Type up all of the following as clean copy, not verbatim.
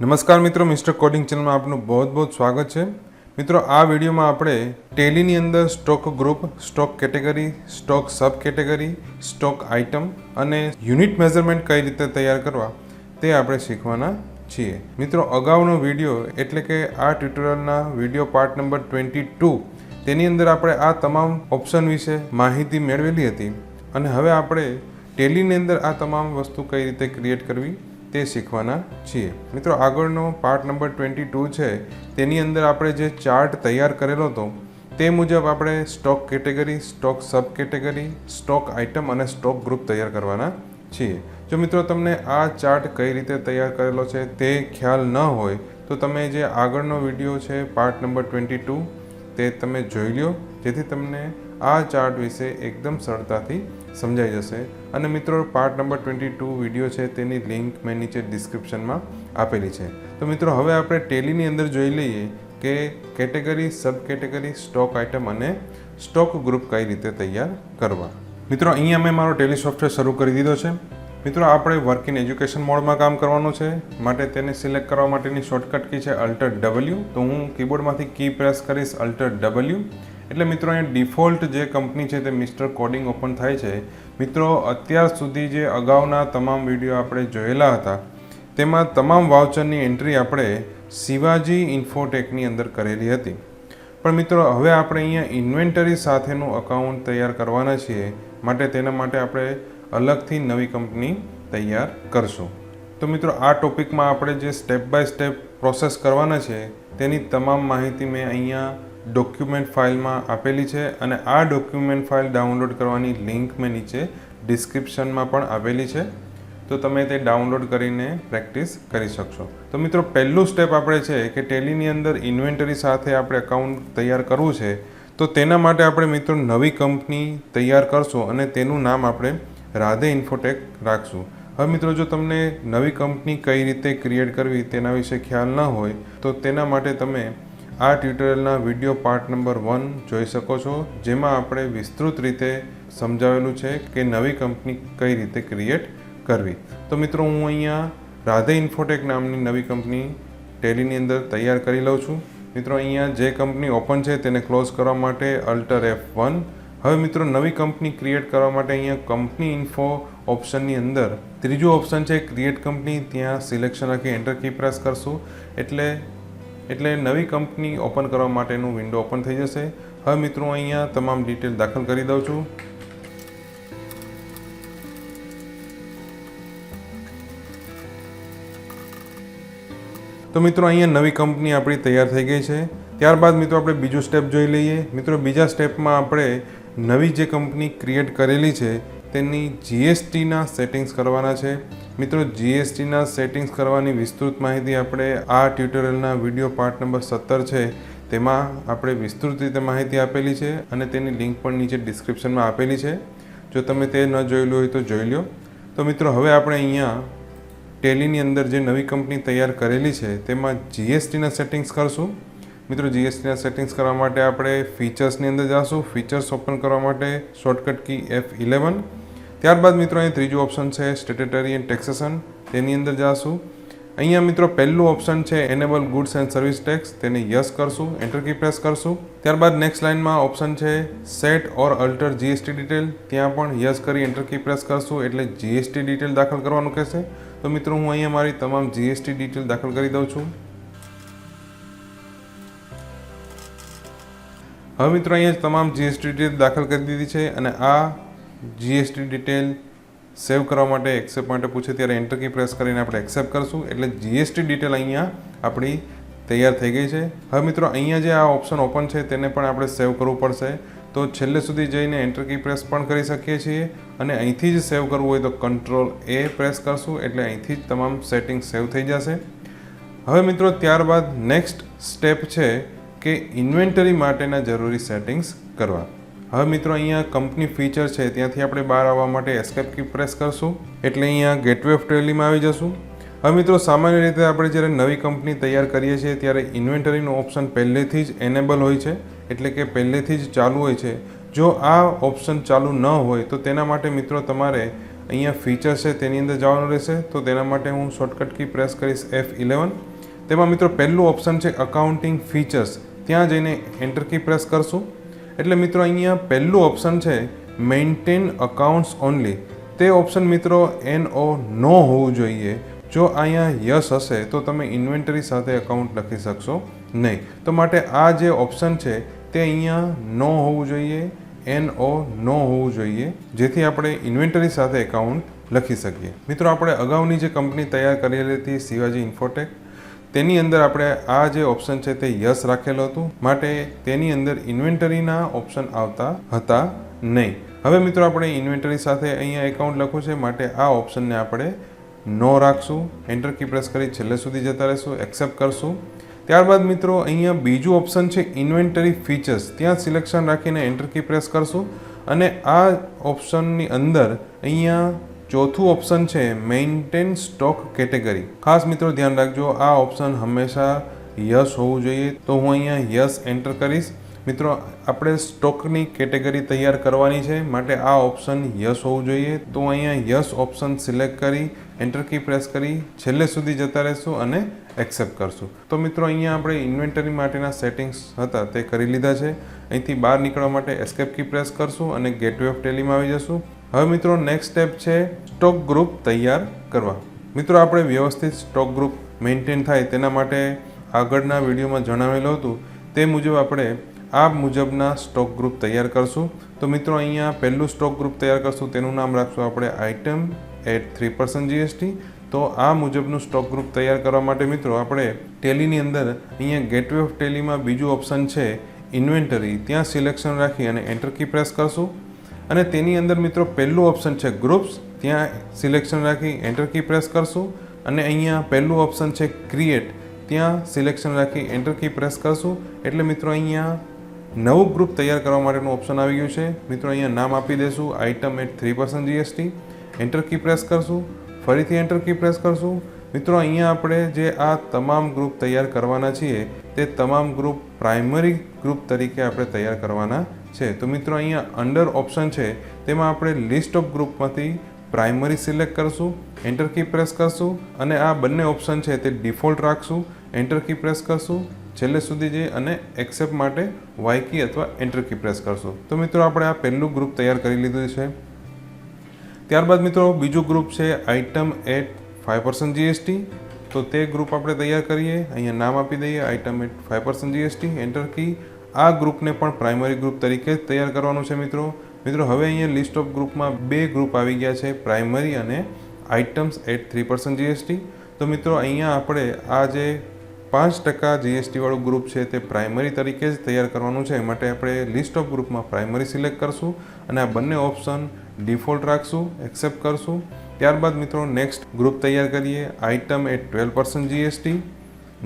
નમસ્કાર મિત્રો, mister coding ચેનલમાં આપનું બહુ બહુ સ્વાગત છે। મિત્રો, આ વિડીયોમાં આપણે ટેલીની અંદર stock group, stock category, stock sub category, stock item અને યુનિટ મેઝરમેન્ટ કઈ રીતે તૈયાર કરવા તે આપણે શીખવાના છીએ। મિત્રો, અગાઉનો વિડીયો એટલે કે આ ટ્યુટોરિયલના વિડીયો પાર્ટ નંબર 22 તેની અંદર આપણે આ તમામ ઓપ્શન વિશે માહિતી મેળવેલી હતી અને હવે આપણે ટેલીની અંદર આ તમામ વસ્તુ કઈ રીતે ક્રિએટ કરવી તે શીખવાના છીએ। મિત્રો, આગળનો પાર્ટ નંબર 22 છે તેની અંદર આપણે જે ચાર્ટ તૈયાર કરેલો હતો તે મુજબ આપણે stock category, stock sub category, stock item અને સ્ટોક ગ્રુપ તૈયાર કરવાના છીએ। જો મિત્રો તમને આ ચાર્ટ કઈ રીતે તૈયાર કરેલો છે તે ખ્યાલ ન હોય તો તમે જે આગળનો વિડીયો છે પાર્ટ નંબર 22 તે તમે જોઈ લો, જેથી તમને આ ચાર્ટ વિશે એકદમ સરળતાથી સમજાઈ જશે। અને મિત્રો, પાર્ટ નંબર 22 વિડીયો છે તેની લિંક મેં નીચે ડિસ્ક્રિપ્શનમાં આપેલી છે। તો મિત્રો, હવે આપણે ટેલીની અંદર જોઈ લઈએ કે કેટેગરી, સબ કેટેગરી, સ્ટોક આઇટમ અને સ્ટોક ગ્રુપ કઈ રીતે તૈયાર કરવા। મિત્રો, અહીંયા મેં મારો ટેલી સોફ્ટવેર શરૂ કરી દીધો છે। મિત્રો, આપણે વર્ક ઇન એજ્યુકેશન મોડમાં કામ કરવાનું છે, માટે તેને સિલેક્ટ કરવા માટેની શોર્ટકટ કી છે Alt+W। તો હું કીબોર્ડમાંથી કી પ્રેસ કરીશ Alt+W, એટલે મિત્રો અહીંયા ડિફોલ્ટ જે કંપની છે તે મિસ્ટર કોડિંગ ઓપન થાય છે। મિત્રો, અત્યાર સુધી જે અગાઉના તમામ વિડીયો આપણે જોયેલા હતા તેમાં તમામ વાઉચરની એન્ટ્રી આપણે શિવાજી ઇન્ફોટેકની અંદર કરેલી હતી, પણ મિત્રો હવે આપણે અહીંયા ઇન્વેન્ટરી સાથેનું અકાઉન્ટ તૈયાર કરવાના છીએ, માટે તેના માટે આપણે અલગથી નવી કંપની તૈયાર કરશું। તો મિત્રો, આ ટોપિકમાં આપણે જે સ્ટેપ બાય સ્ટેપ પ્રોસેસ કરવાના છે તેની તમામ માહિતી મેં અહીંયા ડોક્યુમેન્ટ ફાઇલમાં આપેલી છે અને આ ડોક્યુમેન્ટ ફાઇલ ડાઉનલોડ કરવાની લિંક મેં નીચે ડિસ્ક્રિપ્શનમાં પણ આપેલી છે, તો તમે તે ડાઉનલોડ કરીને પ્રેક્ટિસ કરી શકશો। તો મિત્રો, પહેલું સ્ટેપ આપણે છે કે ટેલીની અંદર ઇન્વેન્ટરી સાથે આપણે અકાઉન્ટ તૈયાર કરવું છે, તો તેના માટે આપણે મિત્રો નવી કંપની તૈયાર કરશું અને તેનું નામ આપણે રાધે ઇન્ફોટેક રાખશું। હવે મિત્રો, જો તમને નવી કંપની કઈ રીતે ક્રિએટ કરવી તેના વિશે ખ્યાલ ન હોય તો તેના માટે તમે આ ટ્યુટોરિયલના વિડીયો પાર્ટ નંબર 1 જોઈ શકો છો, જેમાં આપણે વિસ્તૃત રીતે સમજાવેલું છે કે નવી કંપની કઈ રીતે ક્રિએટ કરવી। તો મિત્રો, હું અહીંયા રાધે ઇન્ફોટેક નામની નવી કંપની ટેલીની અંદર તૈયાર કરી લઉં છું। મિત્રો, અહીંયા જે કંપની ઓપન છે તેને ક્લોઝ કરવા માટે Alt+F1। હવે મિત્રો, નવી કંપની ક્રિએટ કરવા માટે અહીંયા કંપની ઇન્ફો ઓપ્શનની અંદર ત્રીજું ઓપ્શન છે ક્રિએટ કંપની, ત્યાં સિલેક્શન રાખી એન્ટર કી પ્રેસ કરશું એટલે નવી કંપની ઓપન કરવા માટેનું વિન્ડો ઓપન થઈ જશે। હવે મિત્રો, અહીંયા તમામ ડિટેલ દાખલ કરી દઉં છું। તો મિત્રો, અહીંયા નવી કંપની આપણી તૈયાર થઈ ગઈ છે। ત્યારબાદ મિત્રો આપણે બીજું સ્ટેપ જોઈ લઈએ। મિત્રો, બીજા સ્ટેપમાં આપણે નવી જે કંપની ક્રિએટ કરેલી છે તેની જીએસટીના સેટિંગ્સ કરવાના છે। મિત્રો, જીએસટીના સેટિંગ્સ કરવાની વિસ્તૃત માહિતી આપણે આ ટ્યુટોરિયલના વિડીયો પાર્ટ નંબર 17 છે તેમાં આપણે વિસ્તૃત રીતે માહિતી આપેલી છે અને તેની લિંક પણ નીચે ડિસ્ક્રિપ્શનમાં આપેલી છે, જો તમે તે ન જોયેલું હોય તો જોઈ લો। તો મિત્રો, હવે આપણે અહીંયા ટેલીની અંદર જે નવી કંપની તૈયાર કરેલી છે તેમાં જીએસટીના સેટિંગ્સ કરશું। મિત્રો, જીએસટીના સેટિંગ્સ કરવા માટે આપણે ફીચર્સની અંદર જઈશું। ફીચર્સ ઓપન કરવા માટે શોર્ટકટ કી F11। ત્યારબાદ મિત્રો, અહીં ત્રીજું ઓપ્શન છે સ્ટેટ્યુટરી એન્ડ ટેક્સેશન, તેની અંદર જઈશું। અહીંયા મિત્રો પહેલું ઓપ્શન છે enable goods and service tax, તેને યસ કરશું, એન્ટર કી પ્રેસ કરશું। ત્યારબાદ નેક્સ્ટ લાઇનમાં ઓપ્શન છે set or alter GST detail, ત્યાં પણ યસ કરી એન્ટર કી પ્રેસ કરશું, એટલે જીએસટી ડિટેલ દાખલ કરવાનું કહેશે। તો મિત્રો, હું અહીંયા મારી તમામ જીએસટી ડિટેલ દાખલ કરી દઉં છું। હવે મિત્રો, અહીંયા તમામ જીએસટી ડિટેલ દાખલ કરી દીધી છે અને આ જીએસટી ડિટેલ સેવ કરવા માટે એક્સેપ્ટ માટે પૂછે ત્યારે એન્ટર કી પ્રેસ કરીને આપણે એક્સેપ્ટ કરશું, એટલે જીએસટી ડિટેલ અહીંયા આપણી તૈયાર થઈ ગઈ છે। હવે મિત્રો, અહીંયા જે આ ઓપ્શન ઓપન છે તેને પણ આપણે સેવ કરવું પડશે, તો છેલ્લે સુધી જઈને એન્ટર કી પ્રેસ પણ કરી શકીએ છીએ અને અહીંથી જ સેવ કરવું હોય તો Ctrl+A પ્રેસ કરશું, એટલે અહીંથી જ તમામ સેટિંગ સેવ થઈ જશે। હવે મિત્રો, ત્યારબાદ નેક્સ્ટ સ્ટેપ છે કે ઇન્વેન્ટરી માટેના જરૂરી સેટિંગ્સ કરવા। હવે મિત્રો, અહીંયા કંપની ફીચર છે ત્યાંથી આપણે બહાર આવવા માટે એસ્કેપ કી પ્રેસ કરશું, એટલે અહીંયા ગેટવે ઓફ ટેલીમાં આવી જશું। હવે મિત્રો, સામાન્ય રીતે આપણે જ્યારે નવી કંપની તૈયાર કરીએ છીએ ત્યારે ઇન્વેન્ટરીનું ઓપ્શન પહેલેથી જ એનેબલ હોય છે, એટલે કે પહેલેથી જ ચાલુ હોય છે। જો આ ઓપ્શન ચાલુ ન હોય તો તેના માટે મિત્રો તમારે અહીંયા ફીચર છે તેની અંદર જવાનું રહેશે. તો તેના માટે હું શોર્ટકટ કી પ્રેસ કરીશ F11. તેમાં મિત્રો પહેલું ઓપ્શન છે અકાઉન્ટિંગ ફીચર્સ, ત્યાં જઈને એન્ટર કી પ્રેસ કરશું. એટલે મિત્રો અહીંયા પહેલું ઓપ્શન છે મેન્ટેન અકાઉન્ટ્સ ઓનલી, તે ઓપ્શન મિત્રો NO નો હોવું જોઈએ. જો અહીંયા યસ હશે તો તમે ઇન્વેન્ટરી સાથે અકાઉન્ટ લખી શકશો નહીં. તો માટે આ જે ઓપ્શન છે તે અહીંયા નો હોવું જોઈએ, NO નો હોવું જોઈએ, જેથી આપણે ઇન્વેન્ટરી સાથે એકાઉન્ટ લખી શકીએ. મિત્રો આપણે અગાઉની જે કંપની તૈયાર કરેલી હતી શિવાજી ઇન્ફોટેક, તેની અંદર આપણે આ જે ઓપ્શન છે તે યસ રાખેલો હતું, માટે તેની અંદર ઇન્વેન્ટરીના ઓપ્શન આવતા હતા નહીં. હવે મિત્રો આપણે ઇન્વેન્ટરી સાથે અહીંયા એકાઉન્ટ લખવું છે, માટે આ ઓપ્શનને આપણે નો રાખશું. એન્ટર કી પ્રેસ કરી છેલ્લે સુધી જતા રહેશું, એક્સેપ્ટ કરશું. ત્યારબાદ મિત્રો અહીંયા બીજું ઓપ્શન છે ઇન્વેન્ટરી ફીચર્સ, ત્યાં સિલેક્શન રાખીને એન્ટર કી પ્રેસ કરશું. અને આ ઓપ્શનની અંદર અહીંયા ચોથું ઓપ્શન છે મેન્ટેન સ્ટોક કેટેગરી. ખાસ મિત્રો ધ્યાન રાખજો, આ ઓપ્શન હંમેશા યસ હોવું જોઈએ. તો હું અહીંયા યસ એન્ટર કરીશ. મિત્રો આપણે સ્ટોકની કેટેગરી તૈયાર કરવાની છે, માટે આ ઓપ્શન યસ હોવું જોઈએ. તો અહીંયા યસ ઓપ્શન સિલેક્ટ કરી એન્ટર કી પ્રેસ કરી છેલ્લે સુધી જતા રહેશું અને એક્સેપ્ટ કરશું. તો મિત્રો અહીંયા આપણે ઇન્વેન્ટરી માટેના સેટિંગ્સ હતા તે કરી લીધા છે. અહીંથી બહાર નીકળવા માટે એસ્કેપ કી પ્રેસ કરશું અને ગેટવે ઓફ ટેલીમાં આવી જશું. હવે મિત્રો નેક્સ્ટ સ્ટેપ છે સ્ટોક ગ્રુપ તૈયાર કરવા. મિત્રો આપણે વ્યવસ્થિત સ્ટોક ગ્રુપ મેન્ટેન થાય તેના માટે આગળના વિડીયોમાં જણાવેલું હતું તે મુજબ આપણે આ મુજબના સ્ટોક ગ્રુપ તૈયાર કરશું. તો મિત્રો અહીંયા પહેલું સ્ટોક ગ્રુપ તૈયાર કરશું, તેનું નામ રાખશું આપણે આઇટમ એટ 3% GST. તો આ મુજબનું સ્ટોક ગ્રુપ તૈયાર કરવા માટે મિત્રો આપણે ટેલીની અંદર અહીંયા ગેટવે ઓફ ટેલીમાં બીજું ઓપ્શન છે ઇન્વેન્ટરી, ત્યાં સિલેક્શન રાખી અને એન્ટર કી પ્રેસ કરશું. અને તેની અંદર મિત્રો પહેલું ઓપ્શન છે ગ્રુપ્સ, ત્યાં સિલેક્શન રાખી એન્ટર કી પ્રેસ કરશું. અને અહીંયા પહેલું ઓપ્શન છે ક્રિએટ, ત્યાં સિલેક્શન રાખી એન્ટર કી પ્રેસ કરશું. એટલે મિત્રો અહીંયા નવું ગ્રુપ તૈયાર કરવા માટેનું ઓપ્શન આવી ગયું છે. મિત્રો અહીંયા નામ આપી દઈશું item at 3% GST, enter key press કરશું, ફરીથી એન્ટર કી પ્રેસ કરશું. મિત્રો અહીંયા આપણે જે આ તમામ ગ્રુપ તૈયાર કરવાના છીએ તે તમામ ગ્રુપ પ્રાઇમરી ગ્રુપ તરીકે આપણે તૈયાર કરવાના છે. તો મિત્રો અહીંયા અંડર ઓપ્શન છે તેમાં આપણે લિસ્ટ ઓફ ગ્રુપમાંથી પ્રાઇમરી સિલેક્ટ કરશું, એન્ટર કી પ્રેસ કરશું. અને આ બંને ઓપ્શન છે તે ડિફોલ્ટ રાખશું, એન્ટર કી પ્રેસ કરશું, છેલ્લે સુધી જઈ અને એક્સેપ્ટ માટે વાય કી અથવા એન્ટર કી પ્રેસ કરશું. તો મિત્રો આપણે આ પહેલું ગ્રુપ તૈયાર કરી લીધું છે. ત્યારબાદ મિત્રો બીજું ગ્રુપ છે આઇટમ એટ 5% GST. તો તે ગ્રુપ આપણે તૈયાર કરીએ. અહીંયા નામ આપી દઈએ item at 5% GST, enter key. આ ગ્રુપને પણ પ્રાઇમરી ગ્રુપ તરીકે જ તૈયાર કરવાનું છે મિત્રો. હવે અહીંયા લિસ્ટ ઓફ ગ્રુપમાં બે ગ્રુપ આવી ગયા છે, પ્રાઇમરી અને આઇટમ્સ એટ 3% GST. તો મિત્રો અહીંયા આપણે આ જે 5% GST વાળું ગ્રુપ છે તે પ્રાઇમરી તરીકે જ તૈયાર કરવાનું છે, માટે આપણે લિસ્ટ ઓફ ગ્રુપમાં પ્રાઇમરી સિલેક્ટ કરશું અને આ બંને ઓપ્શન ડિફોલ્ટ રાખશું, એક્સેપ્ટ કરશું. ત્યારબાદ મિત્રો નેક્સ્ટ ગ્રુપ તૈયાર કરીએ આઇટમ એટ 12% GST,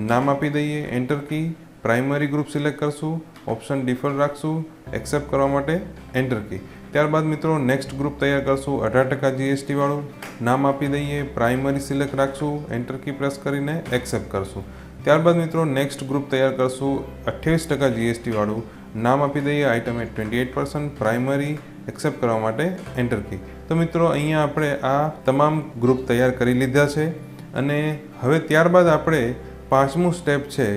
નામ આપી દઈએ enter key, primary group select કરશું, ઓપ્શન ડિફોલ્ટ રાખશું, એક્સેપ્ટ કરવા માટે એન્ટર કી. ત્યારબાદ મિત્રો નેક્સ્ટ ગ્રુપ તૈયાર કરશું 18% GST વાળું, નામ આપી દઈએ પ્રાઇમરી સિલેક્ટ રાખશું, એન્ટર કી પ્રેસ કરીને એક્સેપ્ટ કરશું. ત્યારબાદ મિત્રો નેક્સ્ટ ગ્રુપ તૈયાર કરશું 28% GST વાળું, નામ આપી દઈએ આઇટમ એટ 28%, પ્રાઇમરી, એક્સેપ્ટ કરવા માટે એન્ટર કી. તો મિત્રો અહીંયા આપણે આ તમામ ગ્રુપ તૈયાર કરી લીધા છે. અને હવે ત્યારબાદ આપણે પાંચમું સ્ટેપ છે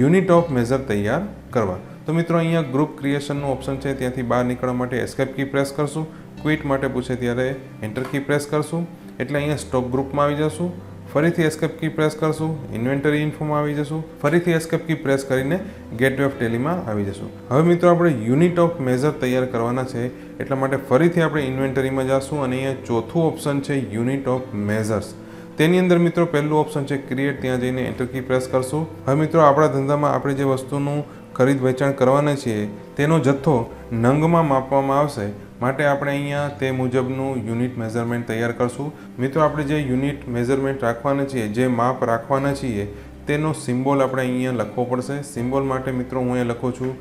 યુનિટ ઓફ મેઝર તૈયાર કરવા. તો મિત્રો અહીંયા ગ્રુપ ક્રિએશનનું ઓપ્શન છે, ત્યાંથી બહાર નીકળવા માટે એસ્કેપ કી પ્રેસ કરશું, ક્વિટ માટે પૂછે ત્યારે એન્ટર કી પ્રેસ કરશું, એટલે અહીંયા સ્ટોક ગ્રુપમાં આવી જશું. ફરીથી એસ્કેપ કી પ્રેસ કરશું, ઇન્વેન્ટરી ઇન્ફોમાં આવી જશું, ફરીથી એસ્કેપ કી પ્રેસ કરીને ગેટવે ઓફ ટેલીમાં આવી જશું. હવે મિત્રો આપણે યુનિટ ઓફ મેઝર તૈયાર કરવાના છે, એટલા માટે ફરીથી આપણે ઇન્વેન્ટરીમાં જશું અને અહીંયા ચોથું ઓપ્શન છે યુનિટ ઓફ મેઝર્સ. તેની અંદર મિત્રો પહેલું ઓપ્શન છે ક્રિએટ, ત્યાં જઈને એન્ટર કી પ્રેસ કરશું. હવે મિત્રો આપણા ધંધામાં આપણે જે વસ્તુનું ખરીદ વેચાણ કરવાના છીએ તેનો જથ્થો નંગમાં માપવામાં આવશે, માટે આપણે અહીંયા તે મુજબનું યુનિટ મેઝરમેન્ટ તૈયાર કરશું. મિત્રો આપણે જે યુનિટ મેઝરમેન્ટ રાખવાના છીએ, જે માપ રાખવાના છીએ તેનો સિમ્બોલ આપણે અહીંયા લખવો પડશે. સિમ્બોલ માટે મિત્રો હું અહીંયા લખું છું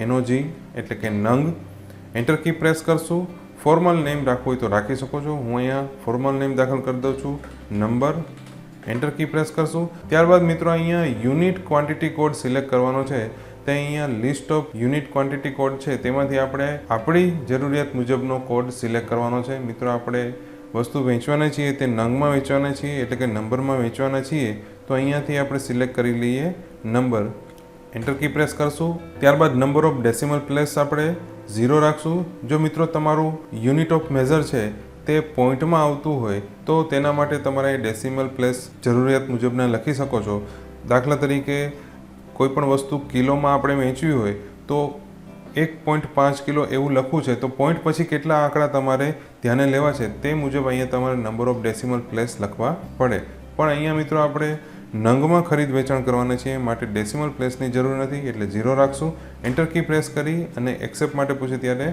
NOG એટલે કે નંગ, એન્ટર કી પ્રેસ કરશું. ફોર્મલ નેમ રાખવું હોય તો રાખી શકો છો, હું અહીંયા ફોર્મલ નેમ દાખલ કરી દઉં છું નંબર, એન્ટર કી પ્રેસ કરશું. ત્યારબાદ મિત્રો અહીંયા યુનિટ ક્વોન્ટિટી કોડ સિલેક્ટ કરવાનો છે, તે અહીંયા list of unit quantity code છે તેમાંથી આપણે આપણી જરૂરિયાત મુજબનો કોડ સિલેક્ટ કરવાનો છે. મિત્રો આપણે વસ્તુ વેચવાના છીએ તે નંગમાં વેચવાના છીએ એટલે કે નંબરમાં વેચવાના છીએ તો અહીંયાથી આપણે સિલેક્ટ કરી લઈએ નંબર, એન્ટર કી પ્રેસ કરશું. ત્યારબાદ નંબર ઓફ ડેસિમલ પ્લેસ આપણે 0 રાખશું. જો મિત્રો તમારું યુનિટ ઓફ મેઝર છે તે પોઈન્ટમાં આવતું હોય તો તેના માટે તમારે ડેસિમલ પ્લેસ જરૂરિયાત મુજબના લખી શકો છો. દાખલા તરીકે કોઈ પણ વસ્તુ કિલોમાં આપણે વેચવી હોય તો 1.5 કિલો એવું લખવું છે તો પોઈન્ટ પછી કેટલા આંકડા તમારે ધ્યાને લેવા છે તે મુજબ અહીંયા તમારે નંબર ઓફ ડેસિમલ પ્લેસ લખવા પડે. પણ અહીંયા મિત્રો આપણે નંગમાં ખરીદ વેચાણ કરવાના છીએ માટે ડેસિમલ પ્લેસની જરૂર નથી એટલે 0 રાખશું. એન્ટર કી પ્રેસ કરી અને એક્સેપ્ટ માટે પૂછે ત્યારે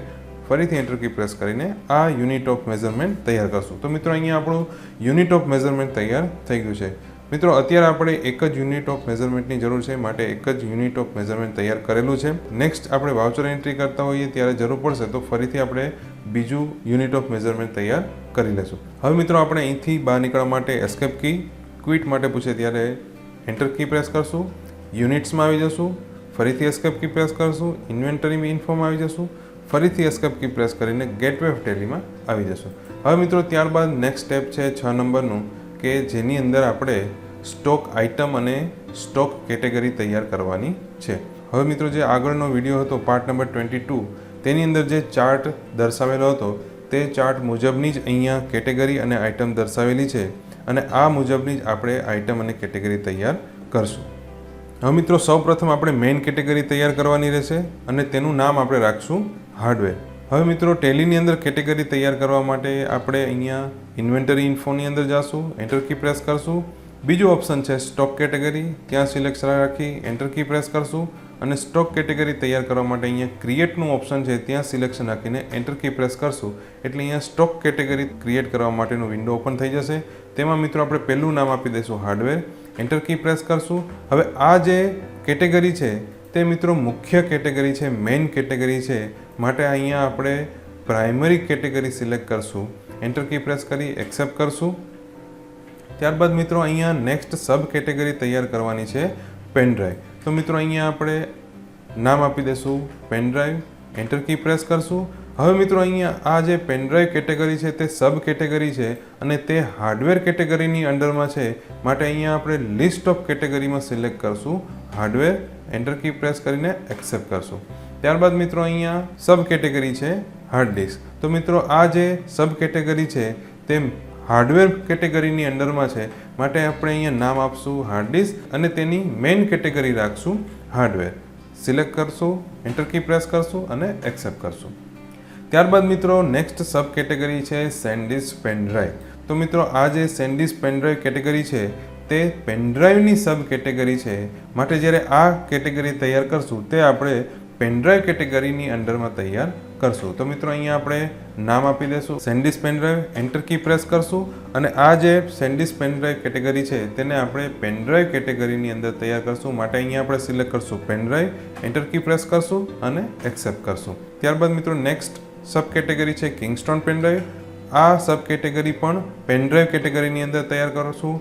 ફરીથી એન્ટર કી પ્રેસ કરીને આ યુનિટ ઓફ મેઝરમેન્ટ તૈયાર કરશું. તો મિત્રો અહીંયા આપણું યુનિટ ઓફ મેઝરમેન્ટ તૈયાર થઈ ગયું છે. મિત્રો અત્યારે આપણે એક જ યુનિટ ઓફ મેઝરમેન્ટની જરૂર છે માટે એક જ યુનિટ ઓફ મેઝરમેન્ટ તૈયાર કરેલું છે. નેક્સ્ટ આપણે વાઉચર એન્ટ્રી કરતા હોઈએ ત્યારે જરૂર પડશે તો ફરીથી આપણે બીજું યુનિટ ઓફ મેઝરમેન્ટ તૈયાર કરી લેશું. હવે મિત્રો આપણે અહીંથી બહાર નીકળવા માટે એસ્કેપ કી, ક્વિટ માટે પૂછે ત્યારે એન્ટર કી પ્રેસ કરશું, યુનિટ્સમાં આવી જશું, ફરીથી એસ્કેપ કી પ્રેસ કરશું, ઇન્વેન્ટરી ઇન્ફોમાં આવી જશું, ફરીથી એસ્કેપ કી પ્રેસ કરીને ગેટવે ઓફ ટેલીમાં આવી જશું. હવે મિત્રો ત્યારબાદ નેક્સ્ટ સ્ટેપ છે 6 નંબરનું કે જેની અંદર આપણે સ્ટોક આઇટમ અને સ્ટોક કેટેગરી તૈયાર કરવાની છે. હવે મિત્રો જે આગળનો વિડીયો હતો પાર્ટ નંબર 22 તેની અંદર જે ચાર્ટ દર્શાવેલો હતો તે ચાર્ટ મુજબની જ અહીંયા કેટેગરી અને આઇટમ દર્શાવેલી છે અને આ મુજબની જ આપણે આઇટમ અને કેટેગરી તૈયાર કરશું. હવે મિત્રો સૌપ્રથમ આપણે મેઇન કેટેગરી તૈયાર કરવાની રહેશે અને તેનું નામ આપણે રાખશું હાર્ડવેર. હવે મિત્રો ટેલીની અંદર કેટેગરી તૈયાર કરવા માટે આપણે અહીંયા ઇન્વેન્ટરી ઇન્ફોની અંદર જઈશું, એન્ટર કી પ્રેસ કરશું. બીજું ઓપ્શન છે સ્ટોક કેટેગરી, ત્યાં સિલેક્શન રાખી એન્ટર કી પ્રેસ કરશું અને સ્ટોક કેટેગરી તૈયાર કરવા માટે અહીંયા ક્રિએટનું ઓપ્શન છે ત્યાં સિલેક્શન રાખીને એન્ટર કી પ્રેસ કરશું એટલે અહીંયા સ્ટોક કેટેગરી ક્રિએટ કરવા માટેનું વિન્ડો ઓપન થઈ જશે. તેમાં મિત્રો આપણે પહેલું નામ આપી દઈશું હાર્ડવેર, એન્ટર કી પ્રેસ કરશું. હવે આ જે કેટેગરી છે તે મિત્રો મુખ્ય કેટેગરી છે, મેઇન કેટેગરી છે માટે અહીંયા આપણે પ્રાઇમરી કેટેગરી સિલેક્ટ કરશું, એન્ટર કી પ્રેસ કરી એક્સેપ્ટ કરશું. ત્યારબાદ મિત્રો અહીંયા નેક્સ્ટ સબ કેટેગરી તૈયાર કરવાની છે પેન ડ્રાઈવ. તો મિત્રો અહીંયા આપણે નામ આપી દઈશું pen drive, enter key press કરશું. હવે મિત્રો અહીંયા આ જે પેન ડ્રાઈવ કેટેગરી છે તે સબ કેટેગરી છે અને તે હાર્ડવેર કેટેગરીની અંડરમાં છે માટે અહીંયા આપણે લિસ્ટ ઓફ કેટેગરીમાં સિલેક્ટ કરશું હાર્ડવેર, એન્ટર કી પ્રેસ કરીને એક્સેપ્ટ કરશું. ત્યારબાદ મિત્રો અહીંયા સબ કેટેગરી છે હાર્ડ ડિસ્ક. તો મિત્રો આ જે સબ કેટેગરી છે તે હાર્ડવેર કેટેગરીની અંડરમાં છે માટે આપણે અહીંયા નામ આપશું હાર્ડ ડિસ્ક અને તેની મેઇન કેટેગરી રાખશું હાર્ડવેર. સિલેક્ટ કરશું, એન્ટર કી પ્રેસ કરશું અને એક્સેપ્ટ કરશું. ત્યારબાદ મિત્રો નેક્સ્ટ સબ કેટેગરી છે સેન્ડિસ્ક પેન ડ્રાઈવ. તો મિત્રો આ જે સેન્ડિસ્ક પેન ડ્રાઈવ કેટેગરી છે તે પેન ડ્રાઈવની સબ કેટેગરી છે માટે જ્યારે આ કેટેગરી તૈયાર કરશું તે આપણે પેન ડ્રાઈવ કેટેગરીની અંડરમાં તૈયાર કરશું. તો મિત્રો અહીંયા આપણે નામ આપી દઈશું SanDisk pen drive, enter key press કરશું અને આ જે સેન્ડિસ્ક પેન ડ્રાઈવ કેટેગરી છે તેને આપણે પેન ડ્રાઈવ કેટેગરીની અંદર તૈયાર કરશું માટે અહીંયા આપણે સિલેક્ટ કરશું pen drive, enter key press કરશું અને એક્સેપ્ટ કરશું. ત્યારબાદ મિત્રો નેક્સ્ટ સબ કેટેગરી છે કિંગસ્ટોન પેન ડ્રાઈવ. આ સબ કેટેગરી પણ પેન ડ્રાઈવ કેટેગરીની અંદર તૈયાર કરશું.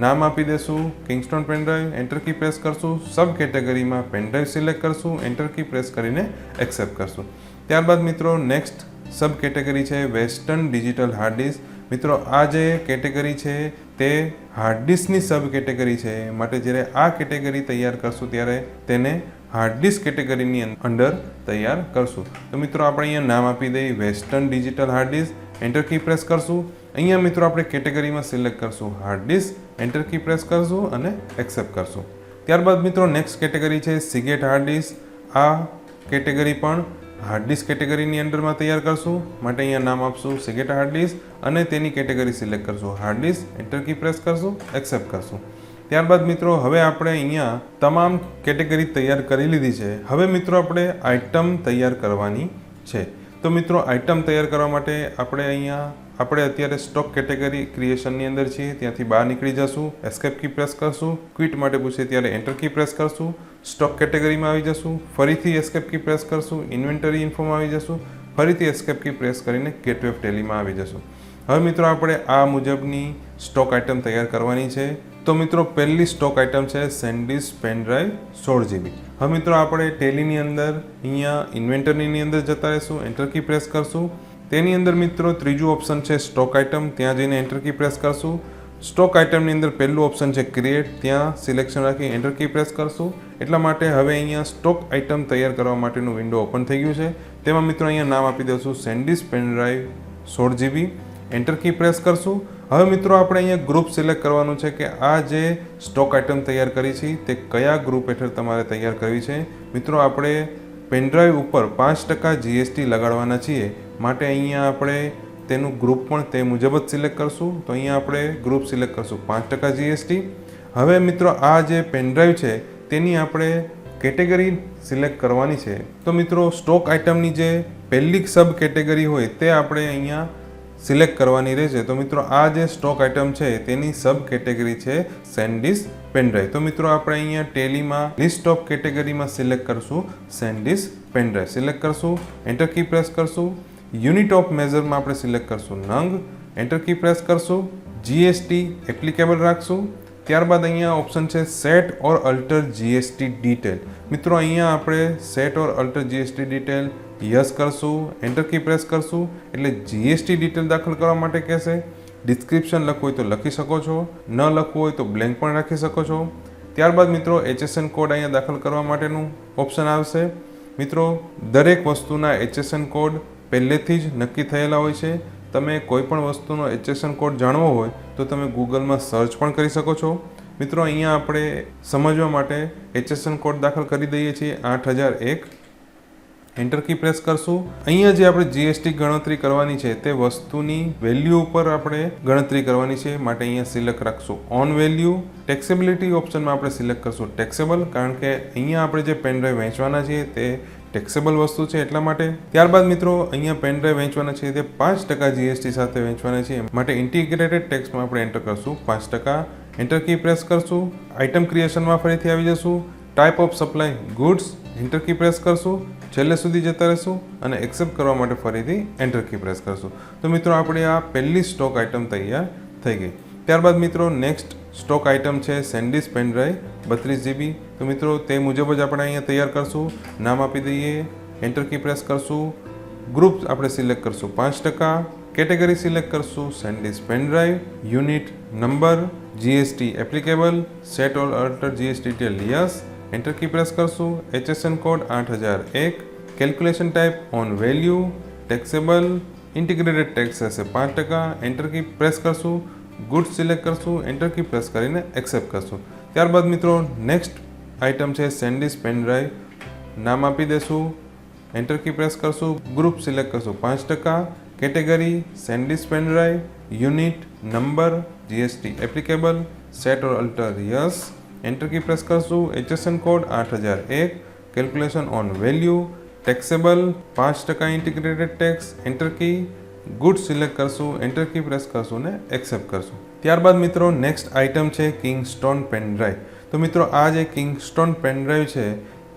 નામ આપી દઈશું Kingston pen drive, enter key press કરશું, સબ કેટેગરીમાં પેન ડ્રાઈવ સિલેક્ટ કરશું, એન્ટર કી પ્રેસ કરીને એક્સેપ્ટ કરશું. ત્યારબાદ મિત્રો નેક્સ્ટ સબ કેટેગરી છે વેસ્ટર્ન ડિજિટલ હાર્ડ ડિસ્ક. મિત્રો આ જે કેટેગરી છે તે હાર્ડ ડિસ્કની સબ કેટેગરી છે માટે જ્યારે આ કેટેગરી તૈયાર કરશું ત્યારે તેને હાર્ડ ડિસ્ક કેટેગરીની અંડર તૈયાર કરશું. તો મિત્રો આપણે અહીંયા નામ આપી દઈએ Western Digital hard disk, enter key press કરશું. અહીંયા મિત્રો આપણે કેટેગરીમાં સિલેક્ટ કરશું hard disk, enter key press કરશું અને એક્સેપ્ટ કરશું. ત્યારબાદ મિત્રો નેક્સ્ટ કેટેગરી છે સીગેટ હાર્ડ ડિસ્ક. આ કેટેગરી પણ હાર્ડ ડિસ્ક કેટેગરીની અંડરમાં તૈયાર કરશું માટે અહીંયા નામ આપશું સીગેટ હાર્ડ ડિસ્ક અને તેની કેટેગરી સિલેક્ટ કરશું hard disk, enter key press કરશું, એક્સેપ્ટ કરશું. ત્યારબાદ મિત્રો હવે આપણે અહીંયા તમામ કેટેગરી તૈયાર કરી લીધી છે. હવે મિત્રો આપણે આઇટમ તૈયાર કરવાની છે. તો મિત્રો આઇટમ તૈયાર કરવા માટે આપણે અત્યારે સ્ટોક કેટેગરી ક્રિએશનની અંદર છીએ ત્યાંથી બહાર નીકળી જશું, એસ્કેપ કી પ્રેસ કરશું, ક્વિટ માટે પૂછે ત્યારે એન્ટર કી પ્રેસ કરશું, સ્ટોક કેટેગરીમાં આવી જશું, ફરીથી એસ્કેપ કી પ્રેસ કરશું, ઇન્વેન્ટરી ઇન્ફોમાં આવી જશું, ફરીથી એસ્કેપ કી પ્રેસ કરીને ગેટવે ઓફ ટેલીમાં આવી જશું. હવે મિત્રો આપણે આ મુજબની સ્ટોક આઇટમ તૈયાર કરવાની છે. તો મિત્રો પહેલી સ્ટોક આઇટમ છે સેન્ડિસ્ક પેન ડ્રાઈવ 16 GB. હવે મિત્રો આપણે ટેલીની અંદર અહીંયા ઇન્વેન્ટરીની અંદર જતા રહીશું, એન્ટર કી પ્રેસ કરશું. તેની અંદર મિત્રો ત્રીજું ઓપ્શન છે સ્ટોક આઇટમ, ત્યાં જઈને એન્ટર કી પ્રેસ કરશું. સ્ટોક આઇટમની અંદર પહેલું ઓપ્શન છે ક્રિએટ, ત્યાં સિલેક્શન રાખી એન્ટર કી પ્રેસ કરશું. એટલા માટે હવે અહીંયા સ્ટોક આઇટમ તૈયાર કરવા માટેનું વિન્ડો ઓપન થઈ ગયું છે. તેમાં મિત્રો અહીંયા નામ આપી દઈશું SanDisk pen drive 16 GB, enter key press કરશું. હવે મિત્રો આપણે અહીંયા ગ્રુપ સિલેક્ટ કરવાનું છે કે આ જે સ્ટોક આઇટમ તૈયાર કરી છે તે કયા ગ્રુપ હેઠળ તમારે તૈયાર કરવી છે. મિત્રો આપણે પેનડ્રાઈવ ઉપર 5% GST લગાડવાના છીએ, માટે અહીંયા આપણે તેનું ગ્રુપ પણ તે મુજબ જ સિલેક્ટ કરશું. તો અહીંયા આપણે ગ્રુપ સિલેક્ટ કરશું 5% GST. હવે મિત્રો આ જે પેનડ્રાઈવ છે તેની આપણે કેટેગરી સિલેક્ટ કરવાની છે. તો મિત્રો સ્ટોક આઇટમની જે પહેલી સબ કેટેગરી હોય તે આપણે અહીંયા સિલેક્ટ કરવાની રહેશે. તો મિત્રો આ જે સ્ટોક આઇટમ છે તેની સબ કેટેગરી છે સેન્ડિસ્ક પેનડ્રાઈવ. તો મિત્રો આપણે અહીંયા ટેલીમાં લિસ્ટ ઓફ કેટેગરીમાં સિલેક્ટ કરશું સેન્ડિસ્ક પેનડ્રાઈવ, સિલેક્ટ કરશું, એન્ટર કી પ્રેસ કરશું. યુનિટ ઓફ મેઝરમાં આપણે સિલેક્ટ કરશું નંગ, એન્ટર કી પ્રેસ કરશું. GST એપ્લિકેબલ રાખશું. ત્યારબાદ અહીંયા ઓપ્શન છે set or alter GST detail. મિત્રો અહીંયા આપણે set or alter GST detail yes કરશું, એન્ટર કી પ્રેસ કરશું. એટલે GST ડિટેલ દાખલ કરવા માટે કહેશે. ડિસ્ક્રિપ્શન લખવું હોય તો લખી શકો છો, ન લખવું હોય તો બ્લેન્ક પણ રાખી શકો છો. ત્યારબાદ મિત્રો HSN કોડ અહીંયા દાખલ કરવા માટેનું ઓપ્શન આવશે. મિત્રો દરેક વસ્તુના HSN કોડ પહેલેથી જ નક્કી થયેલા હોય છે. તમે કોઈ પણ વસ્તુનો HSN કોડ જાણવો હોય તો તમે ગૂગલમાં સર્ચ પણ કરી શકો છો. મિત્રો અહીંયા આપણે સમજવા માટે HSN કોડ દાખલ કરી દઈએ છીએ 8001, એન્ટર કી પ્રેસ કરશું. અહીંયા જે આપણે GST ગણતરી કરવાની છે તે વસ્તુની વેલ્યુ ઉપર આપણે ગણતરી કરવાની છે, માટે અહીંયા સિલેક્ટ રાખશું ઓન વેલ્યુ. ટેક્સેબિલિટી ઓપ્શનમાં આપણે સિલેક્ટ કરશું ટેક્સેબલ, કારણ કે અહીંયા આપણે જે પેનડ્રાઈવ વેચવાના છીએ તે ટેક્સેબલ વસ્તુ છે એટલા માટે. ત્યારબાદ મિત્રો અહીંયા પેનડ્રાઈવ વેચવાના છે તે 5% GST સાથે વેચવાના છે, માટે ઇન્ટિગ્રેટેડ ટેક્સમાં આપણે એન્ટર કરશું 5%, એન્ટર કી પ્રેસ કરશું. આઇટમ ક્રિએશનમાં ફરીથી આવી જશું. Type of supply goods, enter key press કરશું. છેલ્લે સુધી જતા રહેશું અને એક્સેપ્ટ કરવા માટે ફરીથી એન્ટર કી પ્રેસ કરશું. તો મિત્રો આપણે આ પહેલી સ્ટોક આઇટમ તૈયાર થઈ ગઈ. ત્યારબાદ મિત્રો નેક્સ્ટ સ્ટોક આઇટમ છે સેન્ડિસ્ક પેનડ્રાઈવ 32 GB. તો મિત્રો તે મુજબ જ આપણે અહીંયા તૈયાર કરશું. નામ આપી દઈએ, એન્ટર કી પ્રેસ કરશું. ગ્રુપ આપણે સિલેક્ટ કરશું 5%, કેટેગરી સિલેક્ટ કરશું SanDisk pendrive. Unit number, GST applicable, set or alter GST detail yes, enter key press કરશું. HSN code 8001, calculation type on value, taxable, integrated tax હશે 5%, enter key press કરશું. Goods select કરશું, enter key press કરીને accept કરશું. ત્યારબાદ મિત્રો next item છે સેન્ડિસ્ક pen drive, નામ આપી દેશું, એન્ટર કી પ્રેસ કરશું. ગ્રુપ સિલેક્ટ કરશું 5%, category SanDisk pendrive, unit number, GST applicable, set or alter yes, enter key press કરશું. HSN code 8001, calculation on value, taxable 5% integrated tax, enter key. Goods select કરશું, enter key press કરશું ને accept કરશું. ત્યારબાદ મિત્રો next item છે કિંગસ્ટોન pen drive. તો મિત્રો આ જે કિંગસ્ટોન પેનડ્રાઈવ છે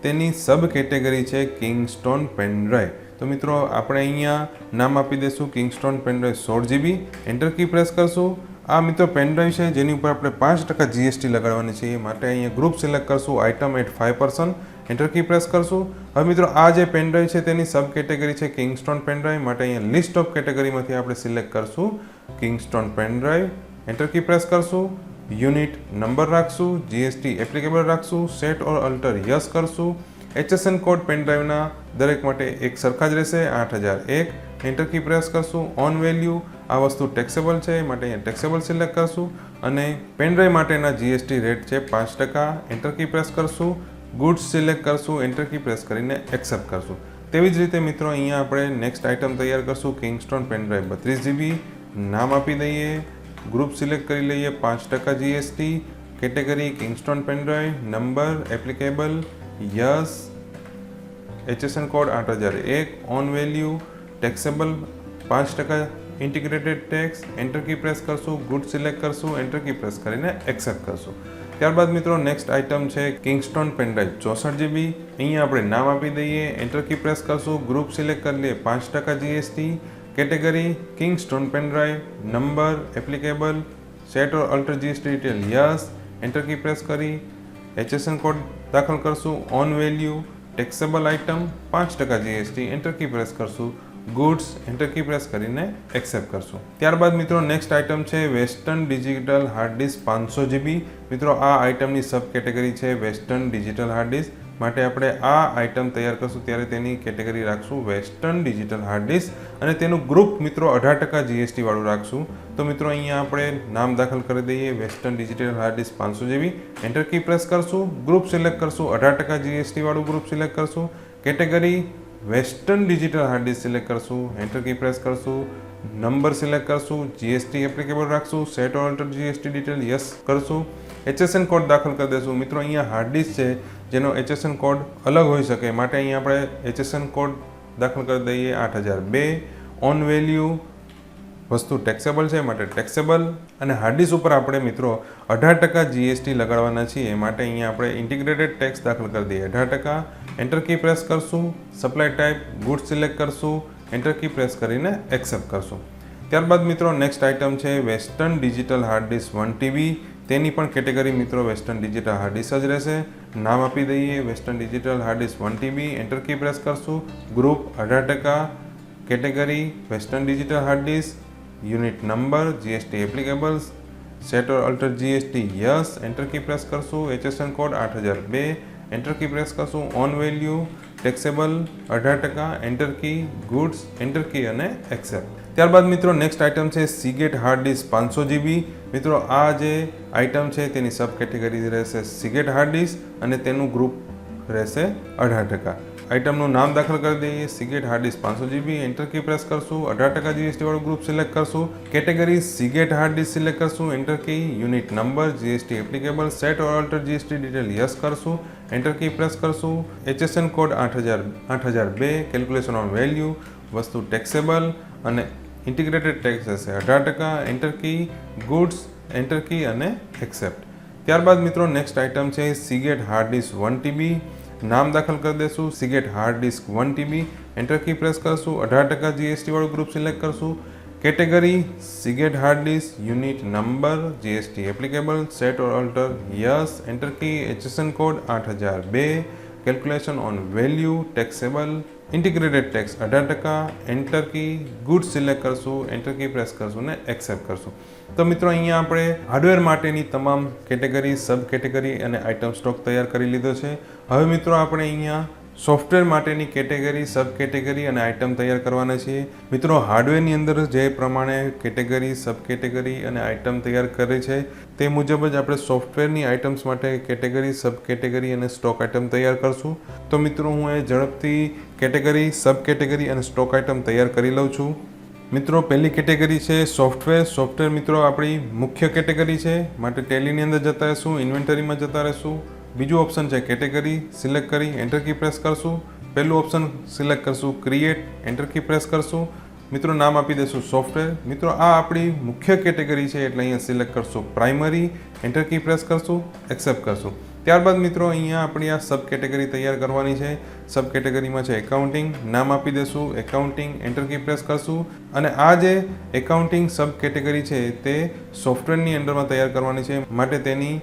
તેની સબ કેટેગરી છે કિંગસ્ટોન પેનડ્રાઈવ. તો મિત્રો આપણે અહીંયા નામ આપી દઈશું Kingston pendrive 16 GB, enter key press કરશું. આ મિત્રો પેનડ્રાઈવ છે જેની ઉપર આપણે 5% GST લગાડવાની છે, માટે અહીંયા ગ્રુપ સિલેક્ટ કરશું item at 5%, enter key press કરશું. હવે મિત્રો આ જે પેનડ્રાઈવ છે તેની સબ કેટેગરી છે કિંગસ્ટોન પેનડ્રાઈવ, માટે અહીંયા લિસ્ટ ઓફ કેટેગરીમાંથી આપણે સિલેક્ટ કરશું કિંગસ્ટોન પેનડ્રાઈવ, એન્ટર કી પ્રેસ કરશું. યુનિટ નંબર રાખશું, GST એપ્લિકેબલ રાખશું, સેટ ઓર અલ્ટર યસ કરશું. HSN કોડ પેનડ્રાઈવના દરેક માટે એક સરખા જ રહેશે 8001, એન્ટર કી પ્રેસ કરશું. ઓન વેલ્યુ, આ વસ્તુ ટેક્સેબલ છે માટે અહીંયા ટેક્સેબલ સિલેક્ટ કરશું અને પેનડ્રાઈવ માટેના GST રેટ છે 5%, એન્ટર કી પ્રેસ કરશું. ગુડ્સ સિલેક્ટ કરશું, એન્ટર કી પ્રેસ કરીને એક્સેપ્ટ કરશું. તેવી જ રીતે મિત્રો અહીંયા આપણે નેક્સ્ટ આઇટમ તૈયાર કરશું કિંગસ્ટોન પેનડ્રાઈવ 32 GB, નામ આપી દઈએ, ગ્રુપ સિલેક્ટ કરી લઈએ 5% GST, category Kingston pendrive, number applicable yes, HSN code 8001, on value, taxable 5% integrated tax, enter key press કરશું. ગુડ સિલેક્ટ કરશું, એન્ટર કી પ્રેસ કરીને એક્સેપ્ટ કરશું. ત્યારબાદ મિત્રો નેક્સ્ટ આઇટમ છે કિંગસ્ટોન પેનડ્રાઈવ 64 GB. અહીંયા આપણે નામ આપી દઈએ, એન્ટર કી પ્રેસ કરશું. ગ્રુપ સિલેક્ટ કરી લઈએ 5% GST, category Kingston pendrive, number applicable, set or alter GST detail yes, enter key press કરી HSN કોડ દાખલ કરશું. On value, taxable item 5% GST, enter key press કરશું. ગુડ્સ એન્ટર કી પ્રેસ કરીને accept કરશું. ત્યારબાદ મિત્રો નેક્સ્ટ આઇટમ છે Western Digital hard disk 500 GB. મિત્રો આ આઇટમની સબ કેટેગરી છે વેસ્ટર્ન ડિજિટલ હાર્ડ ડિસ્ક. માટે આપણે આ આઇટમ તૈયાર કરશું ત્યારે તેની કેટેગરી રાખશું વેસ્ટર્ન ડિજિટલ હાર્ડ ડિસ્ક અને તેનું ગ્રુપ મિત્રો 18% GST વાળું રાખશું. તો મિત્રો અહીંયા આપણે નામ દાખલ કરી દઈએ Western Digital hard disk 500 GB. Enter key press કરશું, ગ્રુપ સિલેક્ટ કરશું, 18% GST વાળું ગ્રુપ સિલેક્ટ કરશું, category Western Digital hard disk select કરશું, એન્ટર કી પ્રેસ કરશું, નંબર સિલેક્ટ કરશું, GST એપ્લિકેબલ રાખશું, set or alter GST detail yes કરશું, HSN code દાખલ કરી દઈશું. મિત્રો અહીંયા હાર્ડ ડિસ્ક છે જેનો HSN કોડ અલગ હોઈ શકે માટે અહીંયા આપણે HSN કોડ દાખલ કરી દઈએ 8002. ઓન વેલ્યુ વસ્તુ ટેક્સેબલ છે માટે ટેક્સેબલ અને હાર્ડ ડિસ્ક ઉપર આપણે મિત્રો 18% GST લગાડવાના છીએ માટે અહીંયા આપણે ઇન્ટિગ્રેટેડ ટેક્સ દાખલ કરી દઈએ 18%. એન્ટર કી પ્રેસ કરશું, સપ્લાય ટાઈપ ગુડ સિલેક્ટ કરશું, એન્ટર કી પ્રેસ કરીને એક્સેપ્ટ કરશું. ત્યારબાદ મિત્રો નેક્સ્ટ આઇટમ છે Western Digital hard disk 1 TB. તેની પણ કેટેગરી મિત્રો વેસ્ટર્ન ડિજિટલ હાર્ડ ડિસ્ક જ રહેશે. નામ આપી દઈએ Western Digital hard disk 1 TB. Enter key press કરશું, group 18%, category Western Digital hard disk, unit number GST applicables, set or alter GST yes, enter key press કરશું, HSN code 8002, enter key press કરશું, on value taxable 18%, enter key goods, enter key અને accept. ત્યારબાદ મિત્રો next item છે Seagate hard disk 500 GB. મિત્રો આ જે item છે તેની સબ કેટેગરી રહેશે સીગેટ હાર્ડ ડિસ્ક અને તેનું ગ્રુપ રહેશે 18%. આઇટમનું નામ દાખલ કરી દઈએ Seagate hard disk 500 GB. Enter key press કરશું, 18% GST વાળું ગ્રુપ સિલેક્ટ કરશું, category Seagate hard disk select કરશું, enter key, unit number GST applicable, set or alter GST detail yes કરશું, એન્ટર કી પ્રેસ કરશું, HSN code 8002, calculation on value વસ્તુ taxable અને integrated tax હશે 18%, enter key, goods, enter key અને accept. ત્યારબાદ મિત્રો next item છે Seagate hard disk 1 TB. નામ દાખલ કરી દઈશું Seagate hard disk 1 TB. Enter key press કરશું, 18% GST વાળું ગ્રુપ સિલેક્ટ કરશું, category Seagate hard disk, unit number GST applicable, set or alter yes, enter key, HSN code 8002, calculation on value taxable, integrated tax 18%, enter key, good select કરશું, enter key press કરશું ને accept કરશું. તો મિત્રો અહીંયા આપણે hardware માટેની તમામ કેટેગરી, સબ કેટેગરી અને આઇટમ સ્ટોક તૈયાર કરી લીધો છે. હવે મિત્રો આપણે અહીંયા સોફ્ટવેર માટેની કેટેગરી, સબ કેટેગરી અને આઇટમ તૈયાર કરવાના છીએ. મિત્રો હાર્ડવેરની અંદર જે પ્રમાણે કેટેગરી, સબ કેટેગરી અને આઇટમ તૈયાર કરે છે તે મુજબ જ આપણે સોફ્ટવેરની આઇટમ્સ માટે કેટેગરી, સબ કેટેગરી અને સ્ટોક આઇટમ તૈયાર કરશું. તો મિત્રો હું એ ઝડપથી કેટેગરી, સબ કેટેગરી અને સ્ટોક આઇટમ તૈયાર કરી લઉં છું. મિત્રો પહેલી કેટેગરી છે સોફ્ટવેર. સોફ્ટવેર મિત્રો આપણી મુખ્ય કેટેગરી છે માટે ટેલીની અંદર જતા રહેશું, ઇન્વેન્ટરીમાં જતા રહેશું. બીજું ઓપ્શન છે કેટેગરી, સિલેક્ટ કરી એન્ટર કી પ્રેસ કરશું. પહેલું ઓપ્શન સિલેક્ટ કરશું ક્રિએટ, એન્ટર કી પ્રેસ કરશું. મિત્રો નામ આપી દઈશું સોફ્ટવેર. મિત્રો આ આપણી મુખ્ય કેટેગરી છે એટલે અહીંયા સિલેક્ટ કરશું પ્રાઇમરી, એન્ટર કી પ્રેસ કરશું, એક્સેપ્ટ કરશું. ત્યારબાદ મિત્રો અહીંયા આપણી આ સબ કેટેગરી તૈયાર કરવાની છે. સબ કેટેગરીમાં છે એકાઉન્ટિંગ. નામ આપી દઈશું એકાઉન્ટિંગ, એન્ટર કી પ્રેસ કરશું અને આ જે એકાઉન્ટિંગ સબ કેટેગરી છે તે સોફ્ટવેરની અંડરમાં તૈયાર કરવાની છે માટે તેની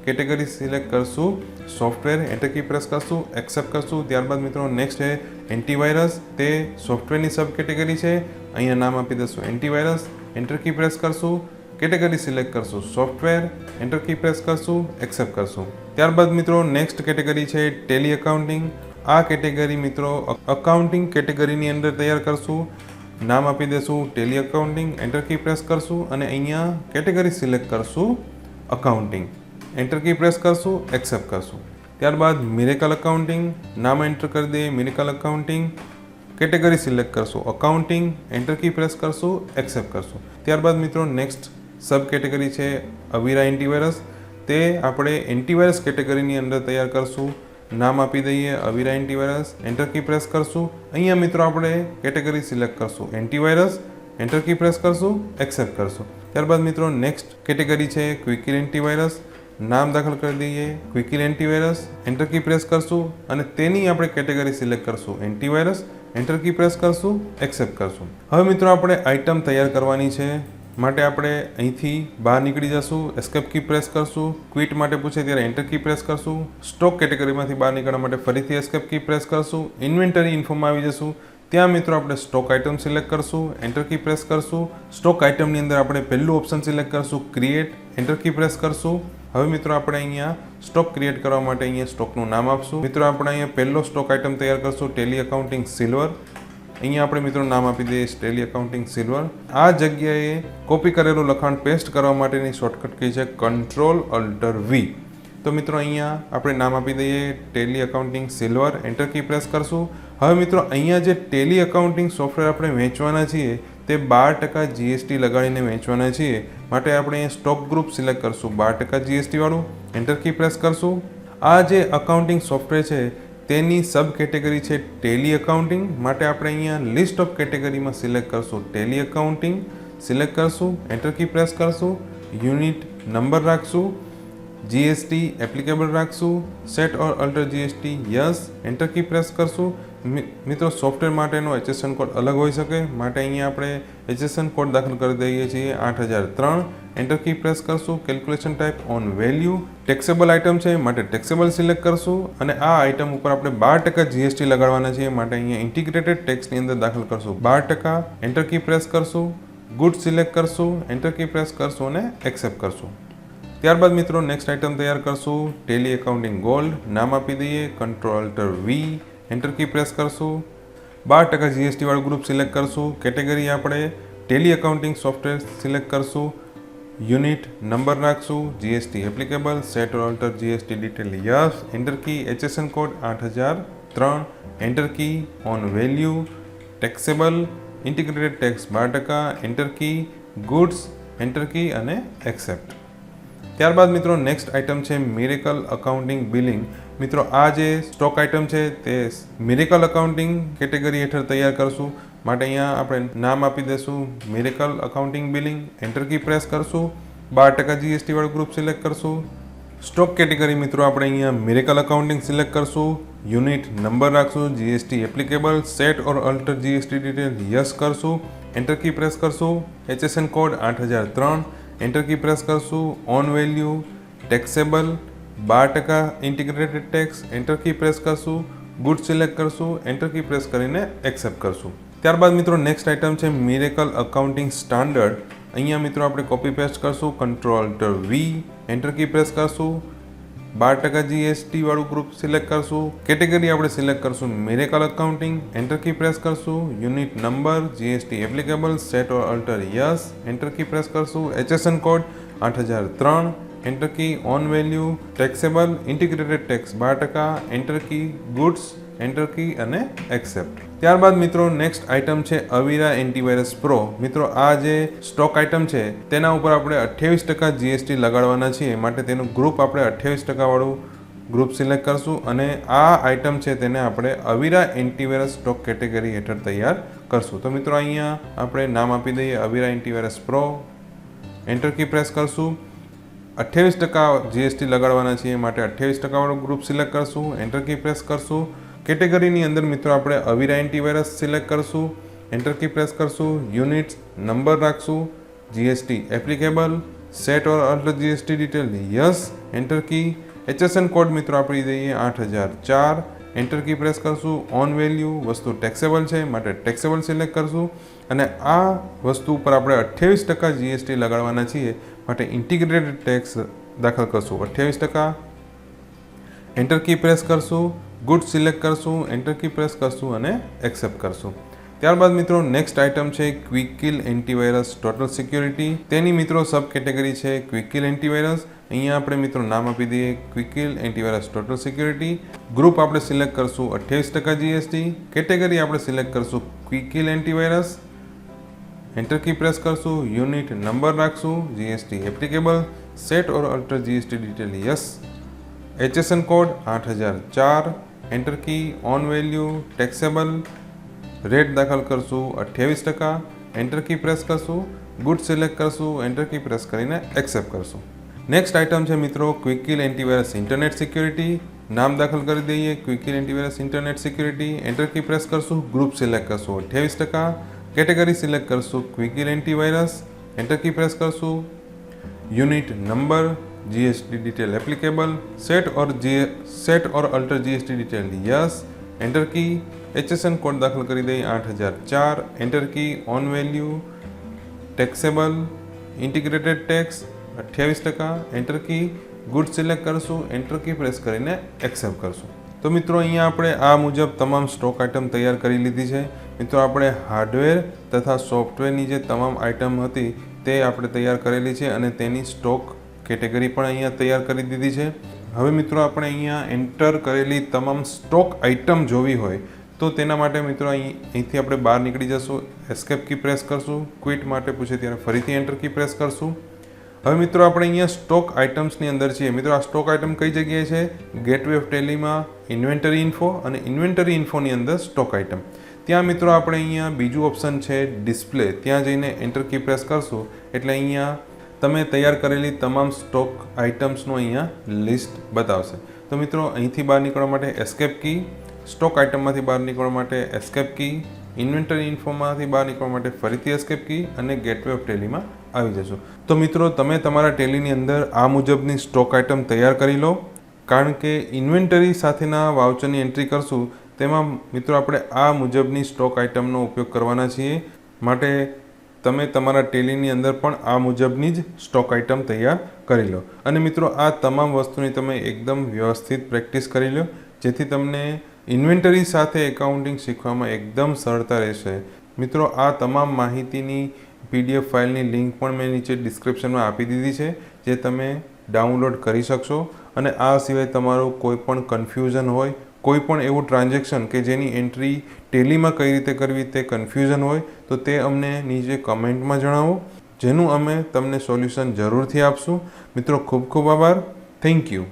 કેટેગરી સિલેક્ટ કરશું સોફ્ટવેર, એન્ટર કી પ્રેસ કરશું, એક્સેપ્ટ કરશું. ત્યારબાદ મિત્રો નેક્સ્ટ છે એન્ટીવાયરસ. તે સોફ્ટવેરની સબ કેટેગરી છે. અહીંયા નામ આપી દઈશું એન્ટીવાયરસ, એન્ટર કી પ્રેસ કરશું, કેટેગરી સિલેક્ટ કરશું સોફ્ટવેર, એન્ટર કી પ્રેસ કરશું, એક્સેપ્ટ કરશું. ત્યારબાદ મિત્રો નેક્સ્ટ કેટેગરી છે ટેલી એકાઉન્ટિંગ. આ કેટેગરી મિત્રો અકાઉન્ટિંગ કેટેગરીની અંદર તૈયાર કરશું. નામ આપી દઈશું Tally accounting, enter key press કરશું અને અહીંયા કેટેગરી સિલેક્ટ કરશું અકાઉન્ટિંગ, એન્ટર કી પ્રેસ કરશું, એક્સેપ્ટ કરશું. ત્યારબાદ મિરેકલ અકાઉન્ટિંગ. નામ એન્ટર કરી દઈએ મિરેકલ અકાઉન્ટિંગ, કેટેગરી સિલેક્ટ કરશું અકાઉન્ટિંગ, એન્ટર કી પ્રેસ કરશું, એક્સેપ્ટ કરશું. ત્યારબાદ મિત્રો નેક્સ્ટ સબ કેટેગરી છે અવીરા એન્ટીવાયરસ. તે આપણે એન્ટીવાયરસ કેટેગરીની અંદર તૈયાર કરશું. નામ આપી દઈએ અવીરા એન્ટીવાયરસ, એન્ટર કી પ્રેસ કરશું. અહીંયા મિત્રો આપણે કેટેગરી સિલેક્ટ કરશું એન્ટીવાયરસ, એન્ટર કી પ્રેસ કરશું, એક્સેપ્ટ કરશું. ત્યારબાદ મિત્રો નેક્સ્ટ કેટેગરી છે ક્વિકિલ એન્ટીવાયરસ. નામ દાખલ કરી દઈએ ક્વિકિલ એન્ટીવાયરસ, એન્ટર કી પ્રેસ કરશું અને તેની આપણે કેટેગરી સિલેક્ટ કરશું એન્ટીવાયરસ, એન્ટર કી પ્રેસ કરશું, એક્સેપ્ટ કરશું. હવે મિત્રો આપણે આઇટમ તૈયાર કરવાની છે માટે આપણે અહીંથી બહાર નીકળી જશું, એસ્કેપ કી પ્રેસ કરશું. ક્વિટ માટે પૂછે ત્યારે એન્ટર કી પ્રેસ કરશું. સ્ટોક કેટેગરીમાંથી બહાર નીકળવા માટે ફરીથી એસ્કેપ કી પ્રેસ કરશું. ઇન્વેન્ટરી ઇન્ફોમાં આવી જશું. ત્યાં મિત્રો આપણે સ્ટોક આઇટમ સિલેક્ટ કરશું, એન્ટર કી પ્રેસ કરશું. સ્ટોક આઇટમની અંદર આપણે પહેલું ઓપ્શન સિલેક્ટ કરશું ક્રિએટ, એન્ટર કી પ્રેસ કરશું. હવે મિત્રો આપણે અહીંયા સ્ટોક ક્રિએટ કરવા માટે અહીંયા સ્ટોકનું નામ આપશું. મિત્રો આપણે અહીંયા પહેલો સ્ટોક આઇટમ તૈયાર કરશું ટેલી એકાઉન્ટિંગ સિલ્વર. અહીંયા આપણે મિત્રો નામ આપી દઈએ ટેલી એકાઉન્ટિંગ સિલ્વર. આ જગ્યાએ કોપી કરેલું લખાણ પેસ્ટ કરવા માટેની શોર્ટકટ કી છે Ctrl+Alt+V. તો મિત્રો અહીંયા આપણે નામ આપી દઈએ Tally accounting silver, enter key press કરશું. હવે મિત્રો અહીંયા જે ટેલી એકાઉન્ટિંગ સોફ્ટવેર આપણે વેચવાના છીએ તે 12% જીએસટી લગાડીને વેચવાના છીએ. માટે આપણે અહીંયા સ્ટોક ગ્રુપ સિલેક્ટ કરશું 12% જીએસટી વાળું, એન્ટર કી પ્રેસ કરશું. આ જે અકાઉન્ટિંગ સોફ્ટવેર છે તેની સબ કેટેગરી છે ટેલી એકાઉન્ટિંગ. માટે આપણે અહીંયા લિસ્ટ ઓફ કેટેગરીમાં સિલેક્ટ કરશું ટેલી એકાઉન્ટિંગ, સિલેક્ટ કરશું, એન્ટર કી પ્રેસ કરશું. યુનિટ નંબર રાખશું, જીએસટી એપ્લિકેબલ રાખશું, set or alter GST yes, enter key press કરશું. મિત્રો સોફ્ટવેર માટેનો HSN કોડ અલગ હોઈ શકે, માટે અહીંયા આપણે HSN કોડ દાખલ કરી દઈએ છીએ 8003, એન્ટર કી પ્રેસ કરશું. Calculation type on value, taxable item છે માટે ટેક્સેબલ સિલેક્ટ કરશું અને આ આઇટમ ઉપર આપણે 12% જીએસટી લગાડવાના છે માટે અહીંયા ઇન્ટિગ્રેટેડ ટેક્સની અંદર દાખલ કરશું 12%, એન્ટર કી પ્રેસ કરશું. ગુડ સિલેક્ટ કરશું, એન્ટર કી પ્રેસ કરશું અને એક્સેપ્ટ કરશું. ત્યારબાદ મિત્રો નેક્સ્ટ આઇટમ તૈયાર કરશું ટેલી એકાઉન્ટિંગ ગોલ્ડ. નામ આપી દઈએ Ctrl+V, એન્ટર કી પ્રેસ કરશું. 12% જીએસટી વાળું ગ્રુપ સિલેક્ટ કરશું. કેટેગરી આપણે ટેલી એકાઉન્ટિંગ સોફ્ટવેર સિલેક્ટ કરશું. યુનિટ નંબર રાખશું, GST applicable, set or alter GST detail yes, enter key. HSN code 8003, enter key. On value, taxable, integrated tax 12%, enter key. Goods, enter key અને accept. ત્યારબાદ મિત્રો next item છે Miracle accounting billing. મિત્રો આ જે stock item છે તે miracle accounting category હેઠળ તૈયાર કરશું. માટે અહીંયા આપણે નામ આપી દઈશું Miracle accounting billing, enter key press કરશું. 12% જીએસટી વાળું ગ્રુપ સિલેક્ટ કરશું. સ્ટોક કેટેગરી મિત્રો આપણે અહીંયા મિરેકલ અકાઉન્ટિંગ સિલેક્ટ કરશું. યુનિટ નંબર રાખશું, GST applicable, set or alter GST detail yes કરશું, એન્ટર કી પ્રેસ કરશું. HSN code 8003, enter key press કરશું. On value, taxable, 12% integrated tax, enter key press કરશું. Good select કરશું, enter key press કરીને accept કરશું. ત્યારબાદ મિત્રો નેક્સ્ટ આઇટમ છે મિરેકલ અકાઉન્ટિંગ સ્ટાન્ડર્ડ. અહીંયા મિત્રો આપણે કોપી પેસ્ટ કરશું Ctrl+V, એન્ટર કી પ્રેસ કરશું. 12% જીએસટી વાળું ગ્રુપ સિલેક્ટ કરશું. કેટેગરી આપણે સિલેક્ટ કરશું Miracle accounting, enter key press કરશું. Unit number, GST applicable, set or alter yes, enter key press કરશું. HSN code 8003, enter key. On value, taxable, integrated tax 12%, enter key. Goods, enter key અને accept. ત્યારબાદ મિત્રો next item છે અવિરા antivirus pro. મિત્રો આ જે stock item છે તેના ઉપર આપણે 28% જીએસટી લગાડવાના છીએ માટે તેનું ગ્રુપ આપણે 28% વાળું ગ્રુપ સિલેક્ટ કરશું અને આ આઇટમ છે તેને આપણે અવિરા એન્ટીવાયરસ સ્ટોક કેટેગરી હેઠળ તૈયાર કરશું. તો મિત્રો અહીંયા આપણે નામ આપી દઈએ Avira antivirus pro, enter key press કરશું. 28% જીએસટી લગાડવાના છીએ માટે 28% વાળું ગ્રુપ સિલેક્ટ કરશું, એન્ટર કી પ્રેસ કરશું. કેટેગરીની અંદર મિત્રો આપણે અવિરા એન્ટીવાયરસ સિલેક્ટ કરશું, એન્ટર કી પ્રેસ કરશું. યુનિટ્સ નંબર રાખશું, GST applicable, set or alter GST detail yes, enter key. HSN code મિત્રો આપી દઈએ 8004, એન્ટર કી પ્રેસ કરશું. ઓન વેલ્યુ, વસ્તુ ટેક્સેબલ છે માટે ટેક્સેબલ સિલેક્ટ કરશું અને આ વસ્તુ ઉપર આપણે 28% જીએસટી લગાડવાના છીએ માટે ઇન્ટિગ્રેટેડ ટેક્સ દાખલ કરશું 28%, એન્ટર કી પ્રેસ કરશું. ગુડ સિલેક્ટ કરશું, એન્ટર કી પ્રેસ કરશું અને એક્સેપ્ટ કરશું. ત્યારબાદ મિત્રો નેક્સ્ટ આઇટમ છે Quick Heal antivirus total security. તેની મિત્રો સબ કેટેગરી છે ક્વિક કિલ એન્ટીવાયરસ. અહીંયા આપણે મિત્રો નામ આપી દઈએ Quick Heal antivirus total security. Group આપણે સિલેક્ટ કરશું 28% જીએસટી. કેટેગરી આપણે સિલેક્ટ કરશું Quick Heal antivirus, enter key press કરશું. યુનિટ નંબર રાખશું, GST applicable, set or alter GST detail yes, HSN code 8004, enter key. On value, taxable, rate દાખલ કરશું 28%, enter key press કરશું. Good select કરશું, enter key press કરીને accept કરશું. Next item છે મિત્રો Quick Heal antivirus internet security. નામ દાખલ કરી દઈએ Quick Heal antivirus internet security, enter key press કરશું. ગ્રુપ સિલેક્ટ કરશું 28%, કેટેગરી સિલેક્ટ કરશું Quick Heal antivirus, enter key press કરશું. Unit number, GST detail applicable, set or alter GST detail yes, enter key. HSN code દાખલ કરી દઈએ 8004, enter key, on value, taxable, integrated tax 28%, enter key, good select કરશું, enter key press કરીને accept કરશું. તો મિત્રો અહીંયા આપણે આ મુજબ તમામ સ્ટોક આઇટમ તૈયાર કરી લીધી છે. મિત્રો આપણે હાર્ડવેર તથા સોફ્ટવેરની જે તમામ આઇટમ હતી તે આપણે તૈયાર કરેલી છે અને તેની સ્ટોક કેટેગરી પણ અહીંયા તૈયાર કરી દીધી છે. હવે મિત્રો આપણે અહીંયા એન્ટર કરેલી તમામ સ્ટોક આઇટમ જોવી હોય તો તેના માટે મિત્રો અહીંથી આપણે બહાર નીકળી જશું, એસ્કેપ કી પ્રેસ કરશું, ક્વિટ માટે પૂછે ત્યારે ફરીથી એન્ટર કી પ્રેસ કરશું. હવે મિત્રો આપણે અહીંયા સ્ટોક આઇટમ્સની અંદર છીએ. મિત્રો આ સ્ટોક આઇટમ કઈ જગ્યાએ છે? ગેટવે ઓફ ટેલીમાં ઇન્વેન્ટરી ઇન્ફો અને ઇન્વેન્ટરી ઇન્ફોની અંદર સ્ટોક આઇટમ. ત્યાં મિત્રો આપણે અહીંયા બીજું ઓપ્શન છે ડિસ્પ્લે, ત્યાં જઈને એન્ટર કી પ્રેસ કરશું એટલે અહીંયા તમે તૈયાર કરેલી તમામ સ્ટોક આઇટમ્સનું અહીંયા લિસ્ટ બતાવશે. તો મિત્રો અહીંથી બહાર નીકળવા માટે એસ્કેપ કી, સ્ટોક આઇટમમાંથી બહાર નીકળવા માટે એસ્કેપ કી, ઇન્વેન્ટરી ઇન્ફોમાંથી બહાર નીકળવા માટે ફરીથી એસ્કેપ કી અને ગેટવે ઓફ ટેલીમાં આવી જશો. તો મિત્રો તમે તમારા ટેલીની અંદર આ મુજબની સ્ટોક આઇટમ તૈયાર કરી લો, કારણ કે ઇન્વેન્ટરી સાથેના વાઉચરની એન્ટ્રી કરશું તેમાં મિત્રો આપણે આ મુજબની સ્ટોક આઇટમનો ઉપયોગ કરવાના છીએ. માટે તમે તમારા ટેલીની અંદર પણ આ મુજબની જ સ્ટોક આઇટમ તૈયાર કરી લો. અને મિત્રો આ તમામ વસ્તુની તમે એકદમ વ્યવસ્થિત પ્રેક્ટિસ કરી લો, જેથી તમને ઇન્વેન્ટરી સાથે એકાઉન્ટિંગ શીખવામાં એકદમ સરળતા રહેશે. મિત્રો આ તમામ માહિતીની PDF ફાઇલની લિંક પણ મેં નીચે ડિસ્ક્રિપ્શનમાં આપી દીધી છે, જે તમે ડાઉનલોડ કરી શકશો. અને આ સિવાય તમારું કોઈ પણ કન્ફ્યુઝન હોય, કોઈ પણ એવું ટ્રાન્ઝેક્શન કે જેની એન્ટ્રી ટેલીમાં કઈ રીતે કરવી તે કન્ફ્યુઝન હોય તો તે અમને નીચે કમેન્ટમાં જણાવો, જેનું અમે તમને સોલ્યુશન જરૂરથી આપશું. મિત્રો ખૂબ ખૂબ આભાર. Thank you.